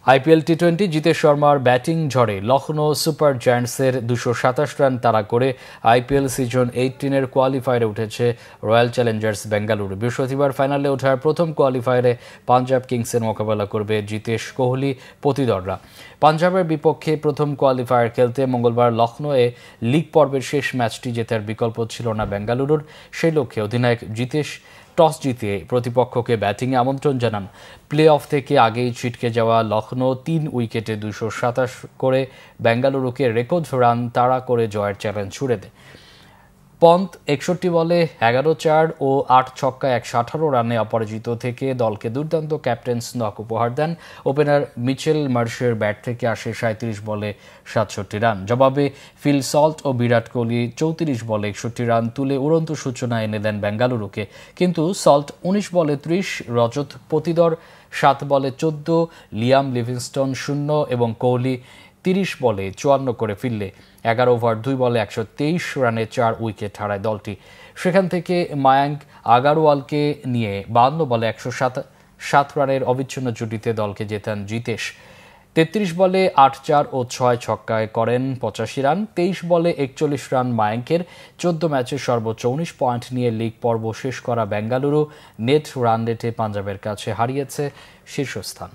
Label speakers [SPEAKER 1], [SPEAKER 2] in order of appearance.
[SPEAKER 1] IPL টি-20 Jitesh শর্মার batting ঝড়ে Lucknow super জায়ান্টসের 227 run তাড়া করে আইপিএল সিজন 18-এর কোয়ালিফায়ারে উঠেছে রয়্যাল চ্যালেঞ্জার্স বেঙ্গালুরু। বৃহস্পতিবার ফাইনালে ওঠার প্রথম কোয়ালিফায়ারে পাঞ্জাব কিংসের মোকাবেলা করবে জিতেশ কোহলি প্রতিদলরা। পাঞ্জাবের বিপক্ষে প্রথম কোয়ালিফায়ার খেলতে মঙ্গলবার লখনৌয়ে লিগ পর্বের শেষ ম্যাচটি জেতার বিকল্প ছিল না বেঙ্গালুরুর। সেই লক্ষ্যে অধিনায়ক জিতেশ টস জিতে প্রতিপক্ষকে ব্যাটিংয়ে আমন্ত্রণ জানান। প্লে অফ থেকে আগেই ছিটকে যাওয়া লখনৌ 3 উইকেটে 227 করে বেঙ্গালুরুকে রেকর্ড রান তাড়া করে জয়ের চ্যালেঞ্জ ছুড়ে দেয়। পন্ত 61 বলে 11-4 ও 8 ছক্কায় 118 রানে অপরাজিত থেকে দলকে দুর্দান্ত ক্যাপ্টেন্স নক উপহার দেন। ওপেনার মিচেল মার্শের ব্যাট থেকে আসে 37 বলে 67 রান। জবাবে ফিল সল্ট ও বিরাট কোহলি 34 বলে 61 রান তুলে উড়ন্ত সূচনা এনে দেন বেঙ্গালুরুকে। কিন্তু সল্ট 19 বলে 30, রজত পতিদর 7 বলে 14, লিয়াম লিভিংস্টন 0 এবং কোহলি 30 বলে 54 করে ফিরলে 11 ওভার 2 বলে 123 রানে 4 উইকেট হারায় দলটি। সেখান থেকে মায়াঙ্ক আগারওয়ালকে নিয়ে 52 বলে 107 রানের অবিচ্ছিন্ন জুটিতে দলকে জেতান জিতেশ। 33 বলে 8-4 ও 6 ছক্কায় করেন 85 রান। 23 বলে 41 রান মায়াঙ্কের। 14 ম্যাচে সর্বোচ্চ 19 পয়েন্ট নিয়ে লিগ পর্ব শেষ করা বেঙ্গালুরু নেট রান রেটে পাঞ্জাবের কাছে হারিয়েছে শীর্ষস্থান।